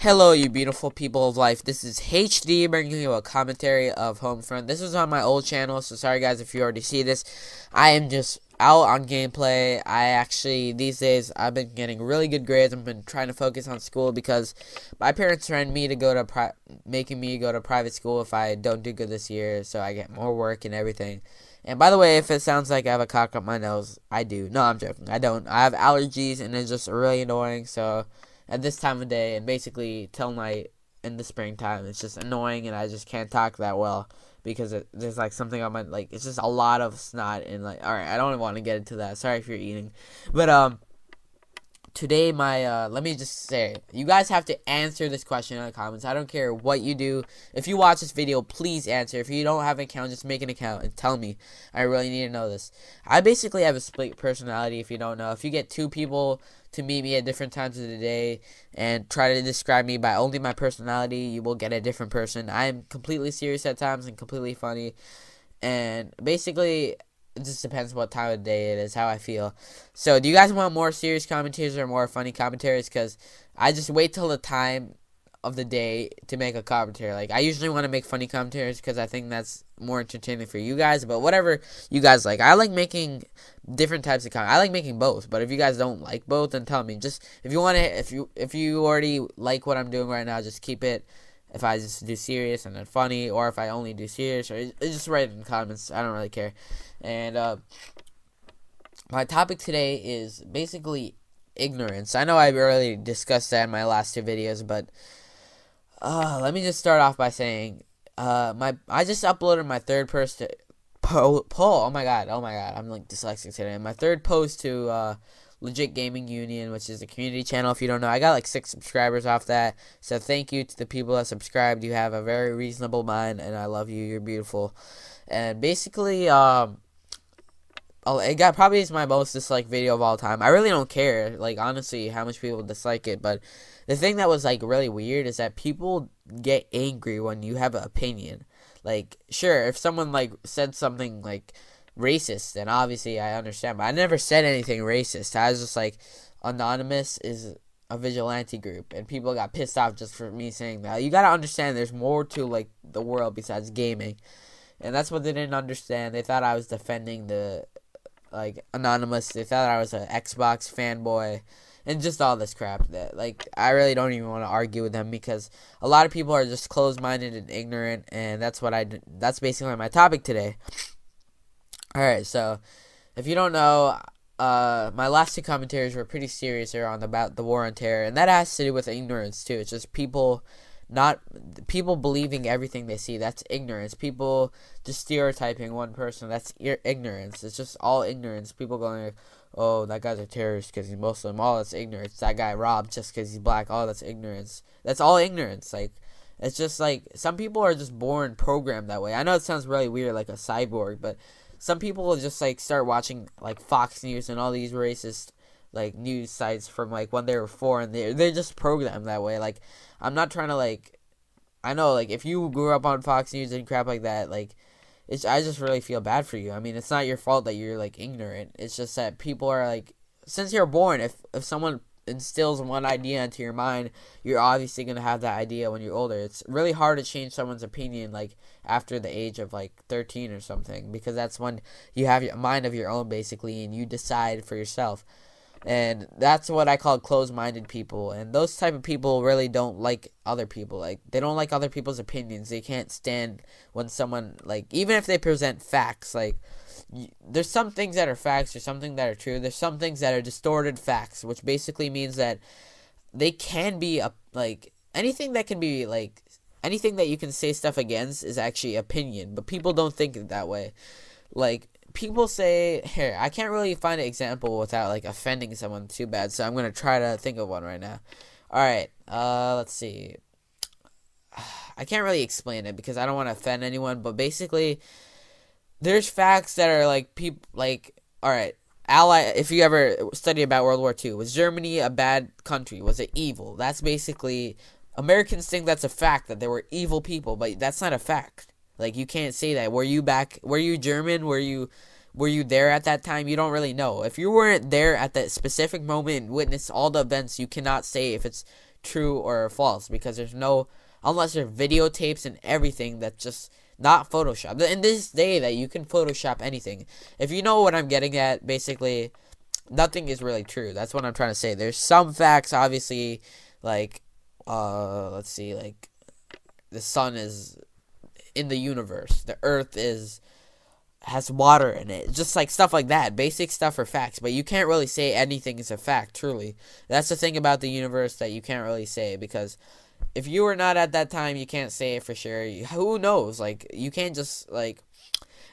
Hello, you beautiful people of life. This is HaytchDee bringing you a commentary of Homefront. This was on my old channel, so sorry guys if you already see this. I am just out on gameplay. These days, I've been getting really good grades. I've been trying to focus on school because my parents threatened me to go to making me go to private school if I don't do good this year, so I get more work and everything. And by the way, if it sounds like I have a cock up my nose, I do. No, I'm joking. I don't. I have allergies, and it's just really annoying, so at this time of day and basically till night in the springtime, it's just annoying, and I just can't talk that well because there's like something on my, like, it's just a lot of snot and like, alright, I don't want to get into that. Sorry if you're eating. But today let me just say, you guys have to answer this question in the comments. I don't care what you do. If you watch this video, please answer. If you don't have an account, just make an account and tell me. I really need to know this. I basically have a split personality, if you don't know. If you get two people to meet me at different times of the day and try to describe me by only my personality, you will get a different person. I am completely serious at times and completely funny, and basically it just depends what time of day it is, how I feel. So do you guys want more serious commentaries or more funny commentaries? Because I just wait till the time of the day to make a commentary. Like, I usually want to make funny commentaries because I think that's more entertaining for you guys, but whatever you guys like. I like making different types of content. I like making both, but if you guys don't like both, then tell me. Just if you want to, if you already like what I'm doing right now, just keep it. If I just do serious and then funny, or if I only do serious, or just write it in the comments. I don't really care. And my topic today is basically ignorance. I know I've already discussed that in my last two videos, but let me just start off by saying I just uploaded my third poll. Oh my god, I'm like dyslexic today. My third post to Legit Gaming Union, which is a community channel. If you don't know, I got like 6 subscribers off that. So thank you to the people that subscribed. You have a very reasonable mind, and I love you. You're beautiful. And basically, it got probably is my most disliked video of all time. I really don't care, like, honestly, how much people dislike it. But the thing that was like really weird is that people get angry when you have an opinion. Like, sure, if someone like said something like racist, then obviously I understand, but I never said anything racist. I was just like, Anonymous is a vigilante group, and people got pissed off just for me saying that. You gotta understand there's more to like the world besides gaming, and that's what they didn't understand. They thought I was defending the like Anonymous. They thought I was an Xbox fanboy and just all this crap that, like, I really don't even want to argue with them because a lot of people are just closed-minded and ignorant, and that's basically my topic today. Alright, so if you don't know, my last two commentaries were pretty serious around about the war on terror, and that has to do with ignorance too. It's just people believing everything they see. That's ignorance. People just stereotyping one person. That's ignorance. It's just all ignorance. People going like, oh, that guy's a terrorist because he's Muslim. Oh, that's ignorance. That guy robbed just because he's black. Oh, that's ignorance. That's all ignorance. Like, it's just like, some people are just born programmed that way. I know it sounds really weird, like a cyborg, but some people will just like start watching like Fox News and all these racist like news sites from like when they were 4, and they're just programmed that way. Like, I'm not trying to, like, I know, like, if you grew up on Fox News and crap like that, like, I just really feel bad for you. I mean, it's not your fault that you're like ignorant. It's just that people are like, since you're born, if someone instills one idea into your mind, you're obviously gonna have that idea when you're older. It's really hard to change someone's opinion like after the age of like 13 or something, because that's when you have your mind of your own basically, and you decide for yourself. And that's what I call closed-minded people. And those type of people really don't like other people. Like, they don't like other people's opinions. They can't stand when someone, like, even if they present facts, like, there's some things that are facts, there's some things that are true, there's some things that are distorted facts, which basically means that they can be, like, anything that can be, like, anything that you can say stuff against is actually opinion. But people don't think it that way. Like, people say, here, I can't really find an example without like offending someone too bad, so I'm gonna try to think of one right now. Alright, let's see. I can't really explain it because I don't want to offend anyone, but basically there's facts that are like, people like, alright, if you ever study about World War II, was Germany a bad country? Was it evil? That's basically, Americans think that's a fact, that there were evil people, but that's not a fact. Like, you can't say that. Were you German? Were you there at that time? You don't really know. If you weren't there at that specific moment and witnessed all the events, you cannot say if it's true or false, because there's no, unless there's videotapes and everything that's just not Photoshop. In this day that you can Photoshop anything. If you know what I'm getting at, basically, nothing is really true. That's what I'm trying to say. There's some facts, obviously, like, let's see, like, the sun is in the universe. The earth has water in it. Just like stuff like that. Basic stuff are facts, but you can't really say anything is a fact, truly. That's the thing about the universe that you can't really say, because if you were not at that time, you can't say it for sure. Who knows? Like, you can't just, like,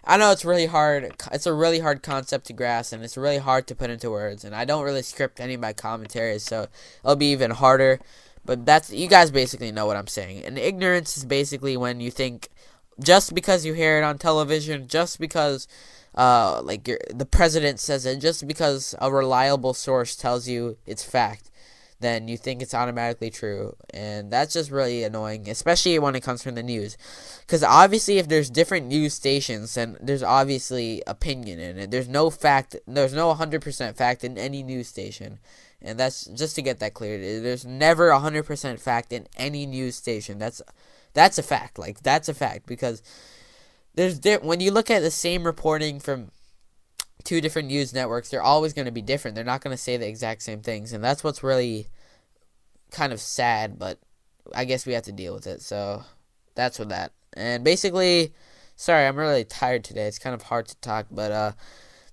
I know it's really hard. It's a really hard concept to grasp, and it's really hard to put into words, and I don't really script any of my commentaries, so it'll be even harder. But that's, you guys basically know what I'm saying. And ignorance is basically when you think, just because you hear it on television, just because like the president says it, just because a reliable source tells you it's fact, then you think it's automatically true. And that's just really annoying, especially when it comes from the news. Because obviously if there's different news stations, then there's obviously opinion in it. There's no fact, there's no 100% fact in any news station. And that's, just to get that clear, there's never 100% fact in any news station. That's a fact. Like, that's a fact, because when you look at the same reporting from two different news networks, they're always going to be different. They're not going to say the exact same things, and that's what's really kind of sad, but I guess we have to deal with it. So that's with that. And basically, sorry, I'm really tired today. It's kind of hard to talk, but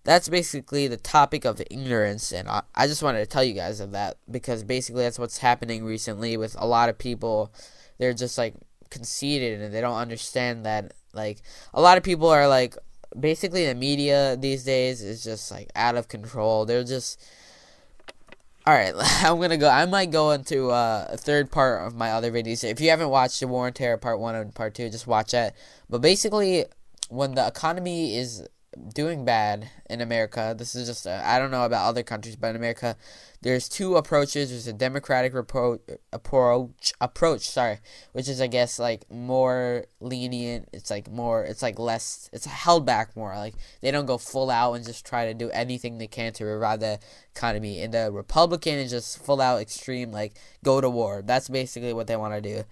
that's basically the topic of ignorance, and I just wanted to tell you guys of that, because basically that's what's happening recently with a lot of people. They're just like conceited, and they don't understand that, like, a lot of people are like, basically the media these days is just like out of control. They're just, alright, I might go into a third part of my other videos. If you haven't watched the War on Terror part 1 and part 2, just watch that. But basically, when the economy is doing bad in America, this is just I don't know about other countries, but in America, there's two approaches. There's a democratic approach, sorry, which is, I guess, like more lenient. It's like less, it's held back more. Like, they don't go full out and just try to do anything they can to revive the economy. And the Republican is just full out extreme, like, go to war. That's basically what they want to do.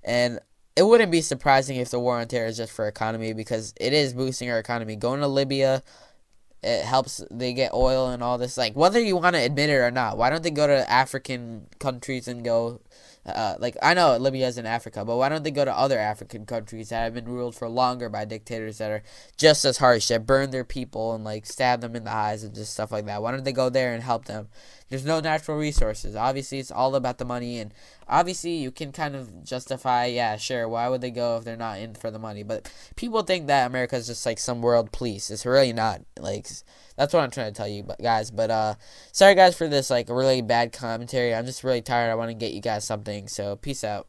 And it wouldn't be surprising if the war on terror is just for economy, because it is boosting our economy. Going to Libya, it helps. They get oil and all this. Like, whether you want to admit it or not, why don't they go to African countries and go, like, I know Libya is in Africa, but why don't they go to other African countries that have been ruled for longer by dictators that are just as harsh, that burn their people and, like, stab them in the eyes and just stuff like that? Why don't they go there and help them? There's no natural resources. Obviously, it's all about the money, and obviously you can kind of justify, yeah, sure, why would they go if they're not in for the money? But people think that America is just like some world police. It's really not. Like, that's what I'm trying to tell you, guys. But sorry guys for this like really bad commentary. I'm just really tired. I want to get you guys something. So peace out.